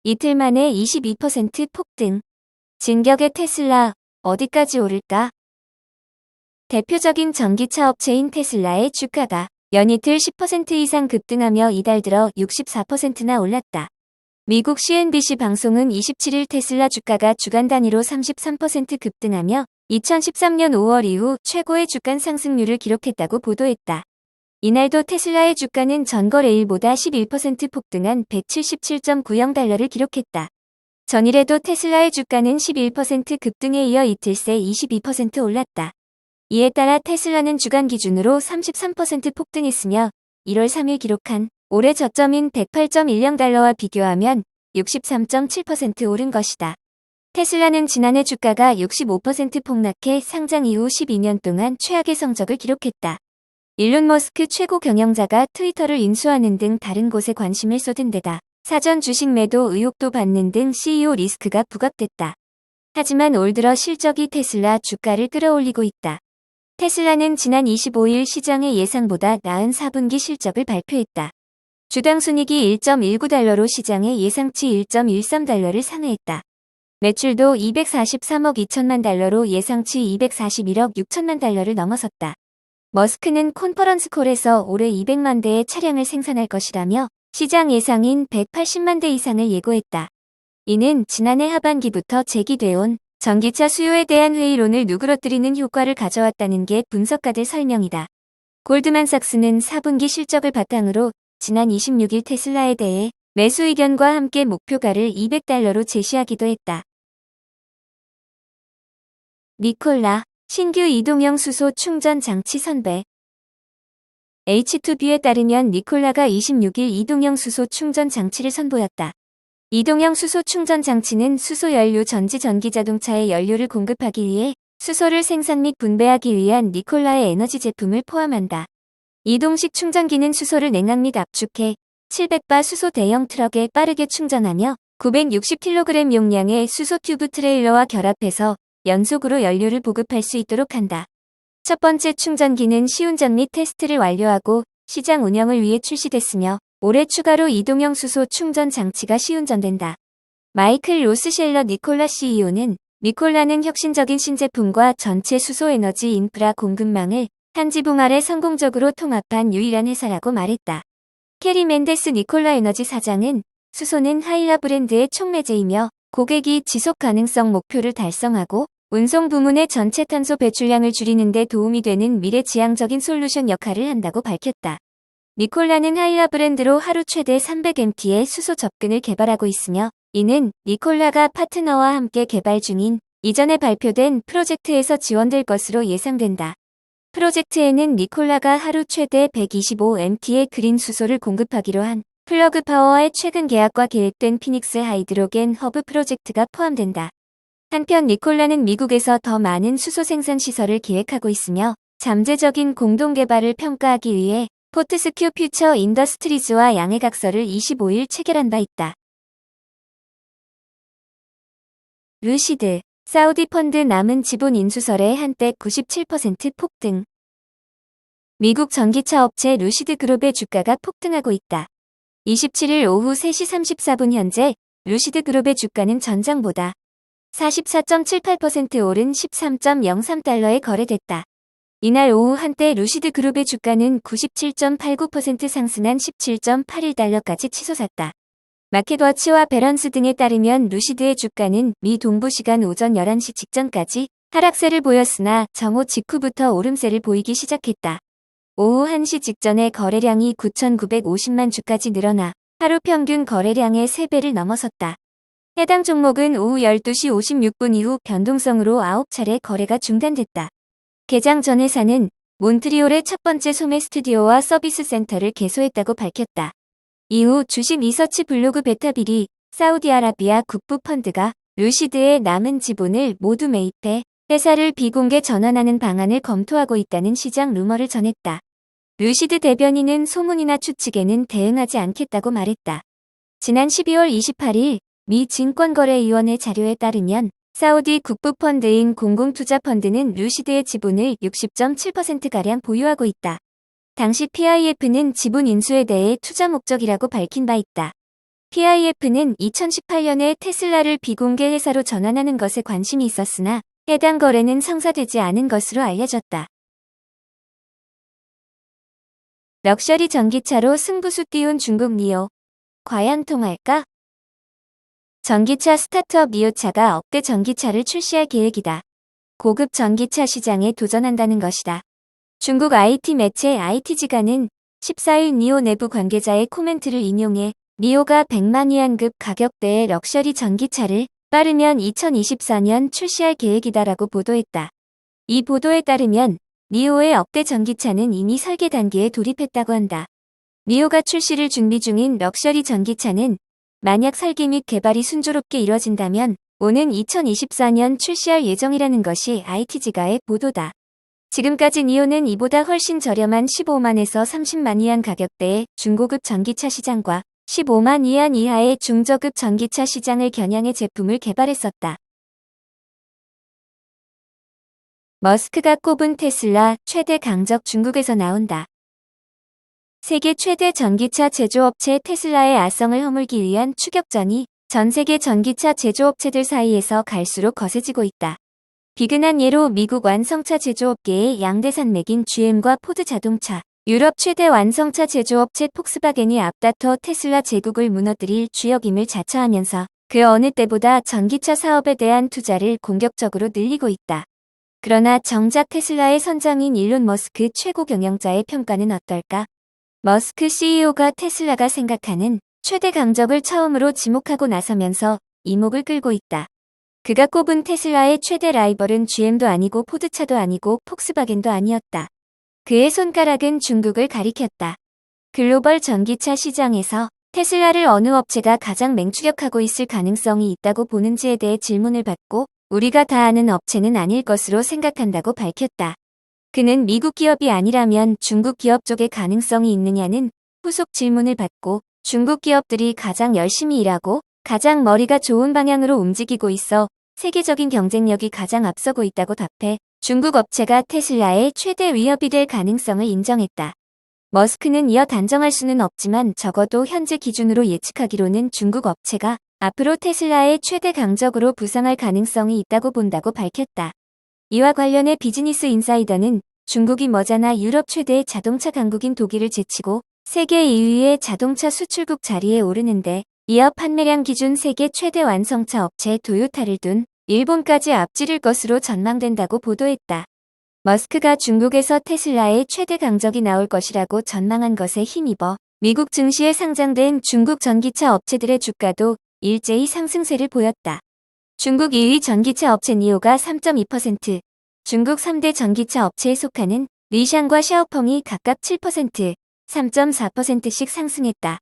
이틀 만에 22% 폭등. 진격의 테슬라, 어디까지 오를까? 대표적인 전기차 업체인 테슬라의 주가가 연이틀 10% 이상 급등하며 이달 들어 64%나 올랐다. 미국 CNBC 방송은 27일 테슬라 주가가 주간 단위로 33% 급등하며 2013년 5월 이후 최고의 주간 상승률을 기록했다고 보도했다. 이날도 테슬라의 주가는 전거래일보다 11% 폭등한 177.90달러를 기록했다. 전일에도 테슬라의 주가는 11% 급등에 이어 이틀 새 22% 올랐다. 이에 따라 테슬라는 주간 기준으로 33% 폭등했으며 1월 3일 기록한 올해 저점인 108.10달러와 비교하면 63.7% 오른 것이다. 테슬라는 지난해 주가가 65% 폭락해 상장 이후 12년 동안 최악의 성적을 기록했다. 일론 머스크 최고 경영자가 트위터를 인수하는 등 다른 곳에 관심을 쏟은 데다 사전 주식 매도 의혹도 받는 등 CEO 리스크가 부각됐다. 하지만 올 들어 실적이 테슬라 주가를 끌어올리고 있다. 테슬라는 지난 25일 시장의 예상보다 나은 4분기 실적을 발표했다. 주당 순이익이 1.19달러로 시장의 예상치 1.13달러를 상회했다. 매출도 243억 2천만 달러로 예상치 241억 6천만 달러를 넘어섰다. 머스크는 컨퍼런스 콜에서 올해 200만 대의 차량을 생산할 것이라며 시장 예상인 180만 대 이상을 예고했다. 이는 지난해 하반기부터 제기돼온 전기차 수요에 대한 회의론을 누그러뜨리는 효과를 가져왔다는 게 분석가들 설명이다. 골드만삭스는 4분기 실적을 바탕으로 지난 26일 테슬라에 대해 매수 의견과 함께 목표가를 200달러로 제시하기도 했다. 니콜라, 신규 이동형 수소 충전 장치 선배. H2B에 따르면 니콜라가 26일 이동형 수소 충전 장치를 선보였다. 이동형 수소 충전 장치는 수소 연료 전지 전기 자동차에 연료를 공급하기 위해 수소를 생산 및 분배하기 위한 니콜라의 에너지 제품을 포함한다. 이동식 충전기는 수소를 냉각 및 압축해 700바 수소 대형 트럭에 빠르게 충전하며 960kg 용량의 수소 튜브 트레일러와 결합해서 연속으로 연료를 보급할 수 있도록 한다. 첫 번째 충전기는 시운전 및 테스트를 완료하고 시장 운영을 위해 출시됐으며 올해 추가로 이동형 수소 충전 장치가 시운전된다. 마이클 로스셸러 니콜라 CEO는 니콜라는 혁신적인 신제품과 전체 수소 에너지 인프라 공급망을 한 지붕 아래 성공적으로 통합한 유일한 회사라고 말했다. 캐리 멘데스 니콜라 에너지 사장은 수소는 하일라 브랜드의 촉매제이며 고객이 지속 가능성 목표를 달성하고 운송 부문의 전체 탄소 배출량을 줄이는 데 도움이 되는 미래지향적인 솔루션 역할을 한다고 밝혔다. 니콜라는 하일라 브랜드로 하루 최대 300mt의 수소 접근을 개발하고 있으며 이는 니콜라가 파트너와 함께 개발 중인 이전에 발표된 프로젝트에서 지원될 것으로 예상된다. 프로젝트에는 니콜라가 하루 최대 125mt의 그린 수소를 공급하기로 한 플러그 파워와의 최근 계약과 계획된 피닉스 하이드로겐 허브 프로젝트가 포함된다. 한편 니콜라는 미국에서 더 많은 수소 생산 시설을 계획하고 있으며 잠재적인 공동 개발을 평가하기 위해 포트스큐 퓨처 인더스트리즈와 양해각서를 25일 체결한 바 있다. 루시드, 사우디 펀드 남은 지분 인수설에 한때 97% 폭등. 미국 전기차 업체 루시드 그룹의 주가가 폭등하고 있다. 27일 오후 3시 34분 현재 루시드 그룹의 주가는 전장보다 44.78% 오른 13.03달러에 거래됐다. 이날 오후 한때 루시드 그룹의 주가는 97.89% 상승한 17.81달러까지 치솟았다. 마켓워치와 배런스 등에 따르면 루시드의 주가는 미 동부시간 오전 11시 직전까지 하락세를 보였으나 정오 직후부터 오름세를 보이기 시작했다. 오후 1시 직전에 거래량이 9,950만 주까지 늘어나 하루 평균 거래량의 3배를 넘어섰다. 해당 종목은 오후 12시 56분 이후 변동성으로 9차례 거래가 중단됐다. 개장 전 회사는 몬트리올의 첫 번째 소매 스튜디오와 서비스 센터를 개소했다고 밝혔다. 이후 주식 리서치 블로그 베타빌이 사우디아라비아 국부 펀드가 루시드의 남은 지분을 모두 매입해 회사를 비공개 전환하는 방안을 검토하고 있다는 시장 루머를 전했다. 루시드 대변인은 소문이나 추측에는 대응하지 않겠다고 말했다. 지난 12월 28일 미 증권거래위원회 자료에 따르면 사우디 국부펀드인 공공투자펀드는 루시드의 지분을 60.7%가량 보유하고 있다. 당시 PIF는 지분 인수에 대해 투자 목적이라고 밝힌 바 있다. PIF는 2018년에 테슬라를 비공개 회사로 전환하는 것에 관심이 있었으나 해당 거래는 성사되지 않은 것으로 알려졌다. 럭셔리 전기차로 승부수 띄운 중국 니오. 과연 통할까? 전기차 스타트업 니오차가 억대 전기차를 출시할 계획이다. 고급 전기차 시장에 도전한다는 것이다. 중국 IT 매체 IT지가는 14일 니오 내부 관계자의 코멘트를 인용해 니오가 100만 위안급 가격대의 럭셔리 전기차를 빠르면 2024년 출시할 계획이다라고 보도했다. 이 보도에 따르면 니오의 억대 전기차는 이미 설계 단계에 돌입했다고 한다. 니오가 출시를 준비 중인 럭셔리 전기차는 만약 설계 및 개발이 순조롭게 이뤄진다면 오는 2024년 출시할 예정이라는 것이 IT지가의 보도다. 지금까지 니오는 이보다 훨씬 저렴한 15만에서 30만 위안 가격대의 중고급 전기차 시장과 15만 위안 이하의 중저급 전기차 시장을 겨냥해 제품을 개발했었다. 머스크가 꼽은 테슬라 최대 강적 중국에서 나온다. 세계 최대 전기차 제조업체 테슬라의 아성을 허물기 위한 추격전이 전 세계 전기차 제조업체들 사이에서 갈수록 거세지고 있다. 비근한 예로 미국 완성차 제조업계의 양대 산맥인 GM과 포드 자동차, 유럽 최대 완성차 제조업체 폭스바겐이 앞다퉈 테슬라 제국을 무너뜨릴 주역임을 자처하면서 그 어느 때보다 전기차 사업에 대한 투자를 공격적으로 늘리고 있다. 그러나 정작 테슬라의 선장인 일론 머스크 최고 경영자의 평가는 어떨까? 머스크 CEO가 테슬라가 생각하는 최대 강적을 처음으로 지목하고 나서면서 이목을 끌고 있다. 그가 꼽은 테슬라의 최대 라이벌은 GM도 아니고 포드차도 아니고 폭스바겐도 아니었다. 그의 손가락은 중국을 가리켰다. 글로벌 전기차 시장에서 테슬라를 어느 업체가 가장 맹추격하고 있을 가능성이 있다고 보는지에 대해 질문을 받고 우리가 다 아는 업체는 아닐 것으로 생각한다고 밝혔다. 그는 미국 기업이 아니라면 중국 기업 쪽에 가능성이 있느냐는 후속 질문을 받고 중국 기업들이 가장 열심히 일하고 가장 머리가 좋은 방향으로 움직이고 있어 세계적인 경쟁력이 가장 앞서고 있다고 답해 중국 업체가 테슬라의 최대 위협이 될 가능성을 인정했다. 머스크는 이어 단정할 수는 없지만 적어도 현재 기준으로 예측하기로는 중국 업체가 앞으로 테슬라의 최대 강적으로 부상할 가능성이 있다고 본다고 밝혔다. 이와 관련해 비즈니스 인사이더는 중국이 머지않아 유럽 최대의 자동차 강국인 독일을 제치고 세계 2위의 자동차 수출국 자리에 오르는데 이어 판매량 기준 세계 최대 완성차 업체 도요타를 둔 일본까지 앞지를 것으로 전망된다고 보도했다. 머스크가 중국에서 테슬라의 최대 강적이 나올 것이라고 전망한 것에 힘입어 미국 증시에 상장된 중국 전기차 업체들의 주가도 일제히 상승세를 보였다. 중국 2위 전기차 업체 니오가 3.2%, 중국 3대 전기차 업체에 속하는 리샹과 샤오펑이 각각 7%, 3.4%씩 상승했다.